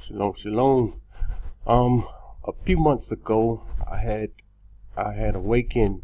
Shalom, shalom. A few months ago, I had awakened,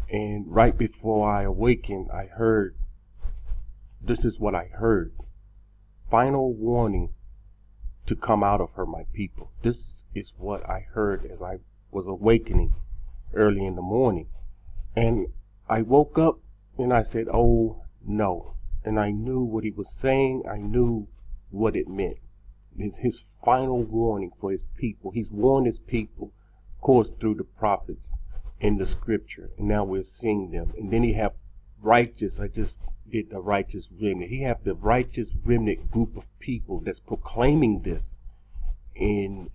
and right before I awakened, I heard. This is what I heard: final warning to come out of her, my people. This is what I heard as I was awakening early in the morning, and I woke up and I said, "Oh no!" And I knew what he was saying. I knew what it meant. It's his final warning for his people. He's warned his people, of course, through the prophets in the scripture, and now we're seeing them. And then he have righteous. I just did the righteous remnant. He have the righteous remnant group of people that's proclaiming this, and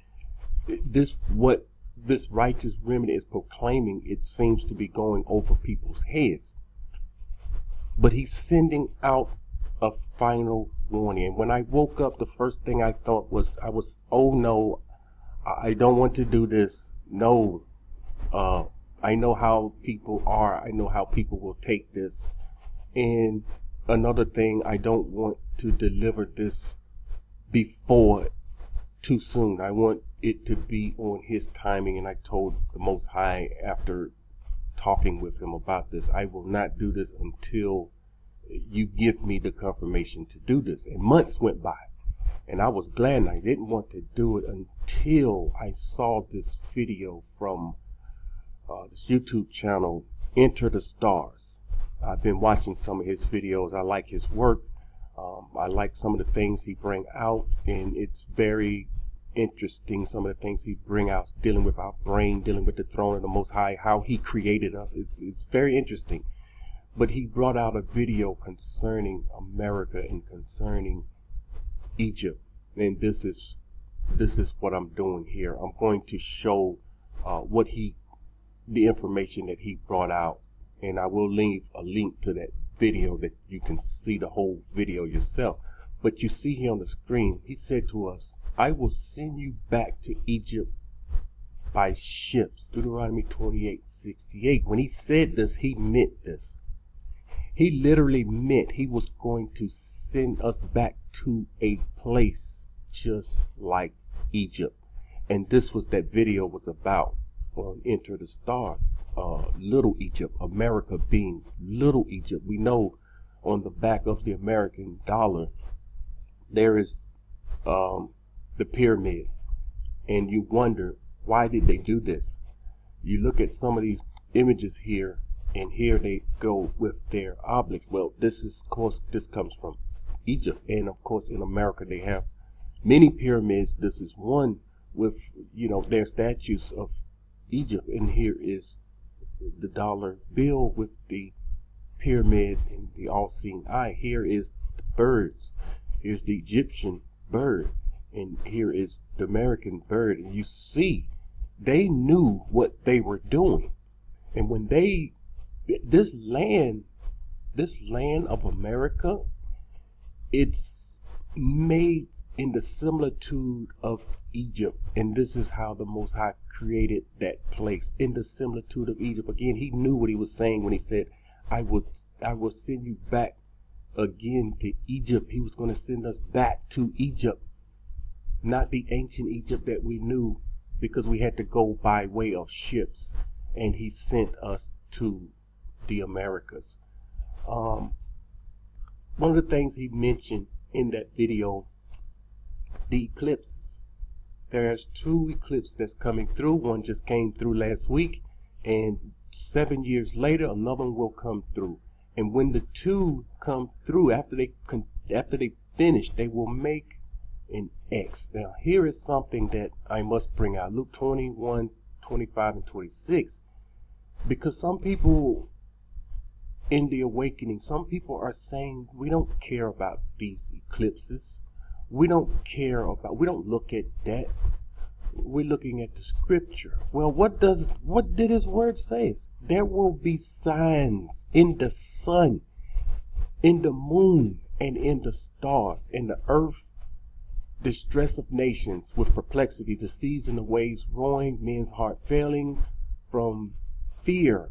what this righteous remnant is proclaiming, it seems to be going over people's heads. But he's sending out a final warning. And when I woke up, the first thing I thought was, oh no, I don't want to do this. No, I know how people are. I know how people will take this. And another thing, I don't want to deliver this before too soon. I want it to be on his timing. And I told the Most High, after talking with him about this, I will not do this until you give me the confirmation to do this. And months went by, and I was glad, and I didn't want to do it until I saw this video from this YouTube channel, Enter the Stars. I've been watching some of his videos. I like his work. I like some of the things he bring out, and it's very interesting. Some of the things he bring out, dealing with our brain, dealing with the throne of the Most High, how he created us. It's very interesting. But he brought out a video concerning America and concerning Egypt, and this is what I'm doing here. I'm going to show the information that he brought out, and I will leave a link to that video that you can see the whole video yourself. But you see here on the screen, he said to us, "I will send you back to Egypt by ships." Deuteronomy 28:68. When he said this, he meant this. He literally meant he was going to send us back to a place just like Egypt. And this was that video was about on Enter the Stars. Little Egypt, America being Little Egypt. We know on the back of the American dollar there is the pyramid. And you wonder, why did they do this? You look at some of these images here, and here they go with their obelisks. Well, this comes from Egypt, and of course in America they have many pyramids. This is one with, their statues of Egypt, and here is the dollar bill with the pyramid and the all-seeing eye. Here is the birds. Here's the Egyptian bird, and here is the American bird. And you see, they knew what they were doing, and when this land of America, it's made in the similitude of Egypt. And this is how the Most High created that place, in the similitude of Egypt. Again, he knew what he was saying when he said, I will send you back again to Egypt. He was going to send us back to Egypt, not the ancient Egypt that we knew, because we had to go by way of ships. And he sent us to the Americas. One of the things he mentioned in that video, the eclipses. There's 2 eclipses that's coming through. One just came through last week, and 7 years later another one will come through. And when the 2 come through, after they finish, they will make an X. Now here is something that I must bring out. Luke 21:25 and 26. Because some people in the awakening, some people are saying, we don't care about these eclipses. We don't look at that. We're looking at the scripture. Well, what did his word say? There will be signs in the sun, in the moon, and in the stars, in the earth, distress of nations with perplexity, the seas and the waves roaring, men's heart failing from fear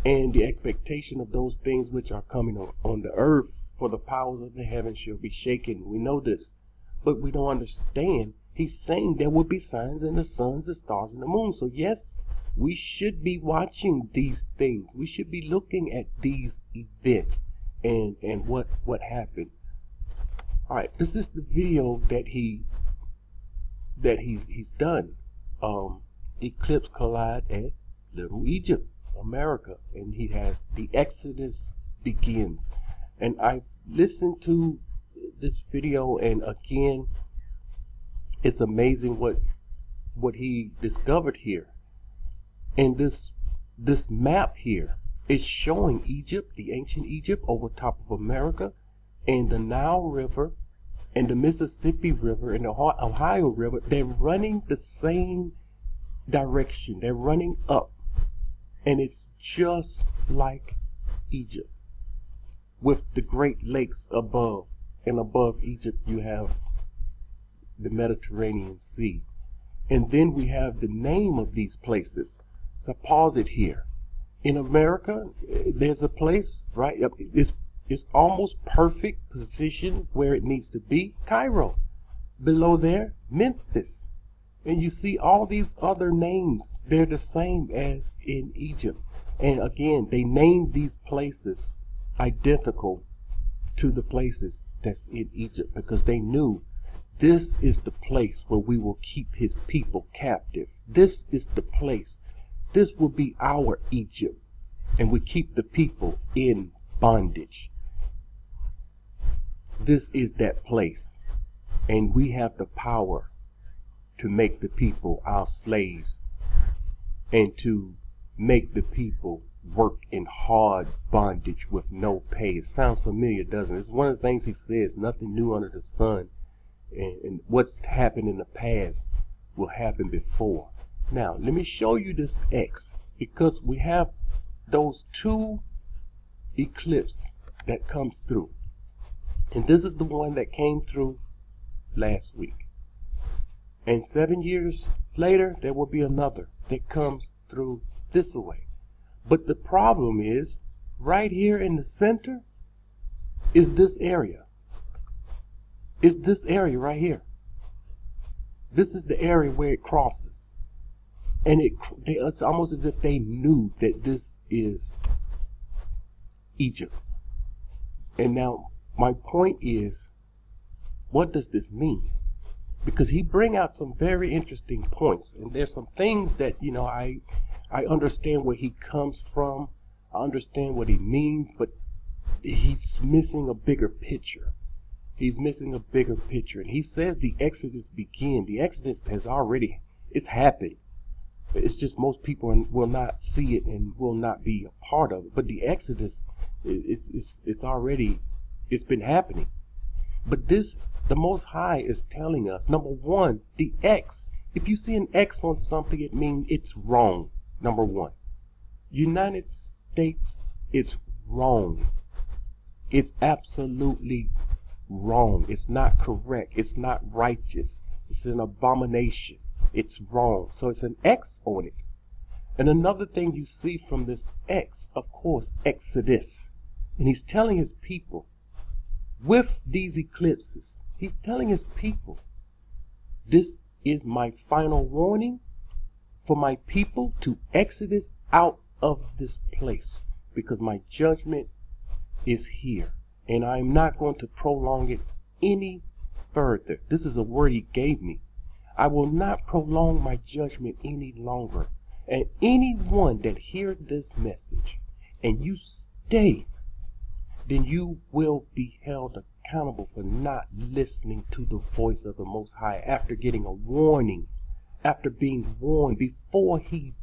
and the expectation of those things which are coming on the earth, for the powers of the heavens shall be shaken. We know this. but we don't understand. He's saying there will be signs in the suns, the stars, and the moon. So yes, we should be watching these things. We should be looking at these events and what happened. All right, this is the video that he's done. Eclipse collide at Little Egypt, America, and he has the Exodus begins. And I listened to this video, and again, it's amazing what he discovered here. And this map here is showing Egypt, the ancient Egypt, over top of America, and the Nile River and the Mississippi River and the Ohio River. They're running the same direction. They're running up, and it's just like Egypt, with the Great Lakes above, and above Egypt you have the Mediterranean Sea. And then we have the name of these places. So pause it here. In America, there's a place, right? It's almost perfect position where it needs to be. Cairo. Below there, Memphis. And you see all these other names. They're the same as in Egypt. And again, they named these places identical to the places that's in Egypt, because they knew this is the place where we will keep his people captive. This is the place. This will be our Egypt, and we keep the people in bondage. This is that place, and we have the power to make the people our slaves and to make the people work in hard bondage with no pay. It sounds familiar, doesn't it? It's one of the things he says, nothing new under the sun, and what's happened in the past will happen before. Now, let me show you this X, because we have those two eclipses that comes through. And this is the one that came through last week. And 7 years later, there will be another that comes through this way. But the problem is, right here in the center is this area. It's this area right here. This is the area where it crosses. And it's almost as if they knew that this is Egypt. And now my point is, what does this mean? Because he bring out some very interesting points, and there's some things that, you know, I understand where he comes from. I understand what he means, but he's missing a bigger picture. He's missing a bigger picture. And he says the Exodus begin. The Exodus has already, it's happened. It's just most people will not see it and will not be a part of it. But the Exodus, it's already, it's been happening. But this, the Most High is telling us, number one, the X. If you see an X on something, it means it's wrong. Number one. United States, it's wrong. It's absolutely wrong. It's not correct. It's not righteous. It's an abomination. It's wrong. So it's an X on it. And another thing you see from this X, of course, Exodus. And he's telling his people, with these eclipses, he's telling his people, this is my final warning for my people to exodus out of this place, because my judgment is here, and I'm not going to prolong it any further. This is a word he gave me. I will not prolong my judgment any longer. And anyone that hears this message and you stay, then you will be held accountable for not listening to the voice of the Most High after getting a warning, after being warned. Before he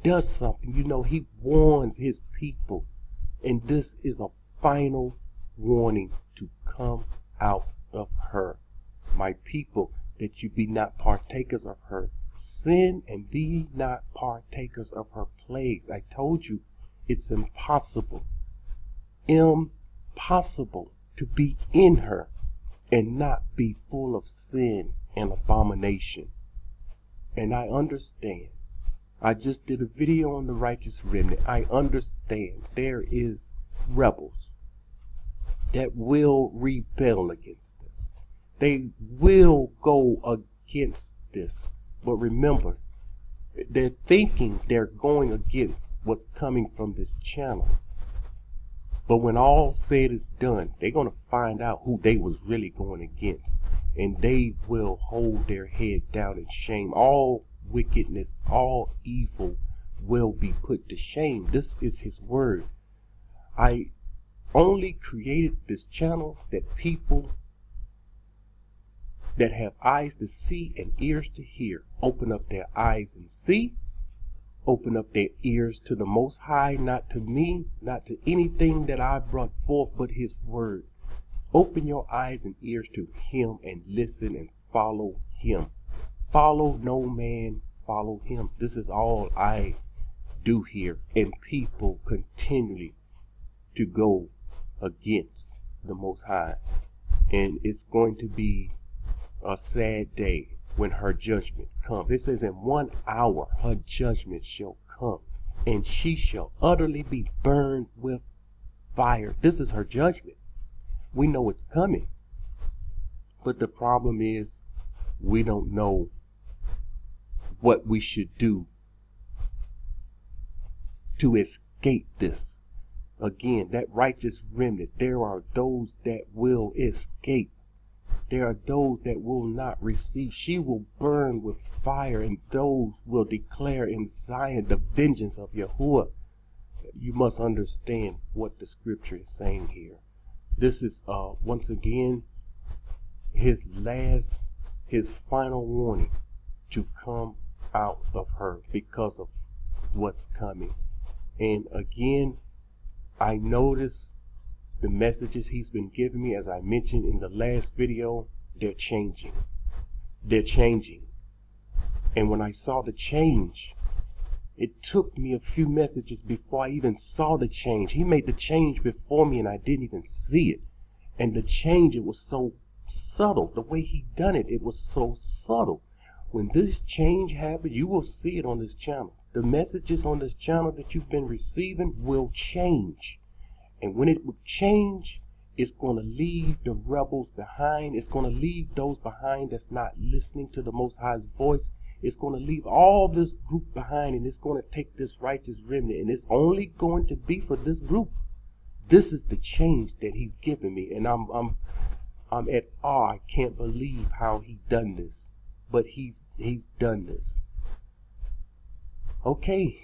does something, you know, he warns his people. And this is a final warning to come out of her. My people, that you be not partakers of her sin and be not partakers of her plagues. I told you it's impossible to be in her and not be full of sin and abomination. And I understand. I just did a video on the righteous remnant. I understand there is rebels that will rebel against us. They will go against this. But remember, they're thinking they're going against what's coming from this channel. But when all said is done, they're going to find out who they was really going against. And they will hold their head down in shame. All wickedness, all evil will be put to shame. This is his word. I only created this channel that people that have eyes to see and ears to hear open up their eyes and see. Open up their ears to the Most High, not to me, not to anything that I brought forth, but his word. Open your eyes and ears to him and listen and follow him. Follow no man, follow him. This is all I do here. And people continually to go against the Most High. And it's going to be a sad day when her judgment comes. It says in 1 hour her judgment shall come, and she shall utterly be burned with fire. This is her judgment. We know it's coming. But the problem is we don't know what we should do to escape this. Again, that righteous remnant, there are those that will escape. There are those that will not receive. She will burn with fire, and those will declare in Zion the vengeance of Yahuah. You must understand what the scripture is saying here. This is once again his final warning to come out of her because of what's coming. And again, I notice the messages he's been giving me, as I mentioned in the last video, they're changing. They're changing. And when I saw the change, it took me a few messages before I even saw the change. He made the change before me and I didn't even see it. And the change, it was so subtle. The way he done it, it was so subtle. When this change happens, you will see it on this channel. The messages on this channel that you've been receiving will change. And when it would change, it's going to leave the rebels behind. It's going to leave those behind that's not listening to the Most High's voice. It's going to leave all this group behind, and it's going to take this righteous remnant, and it's only going to be for this group. This is the change that he's given me, and I'm at awe. I can't believe how he done this, but he's done this. Okay.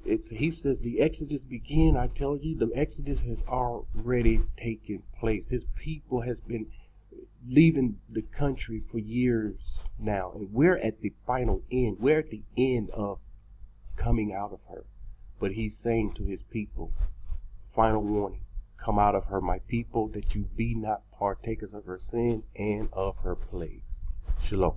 He says the Exodus begin. I tell you, the Exodus has already taken place. His people has been leaving the country for years now, and we're at the final end. We're at the end of coming out of her. But he's saying to his people, final warning, come out of her, my people, that you be not partakers of her sin and of her plagues. Shalom.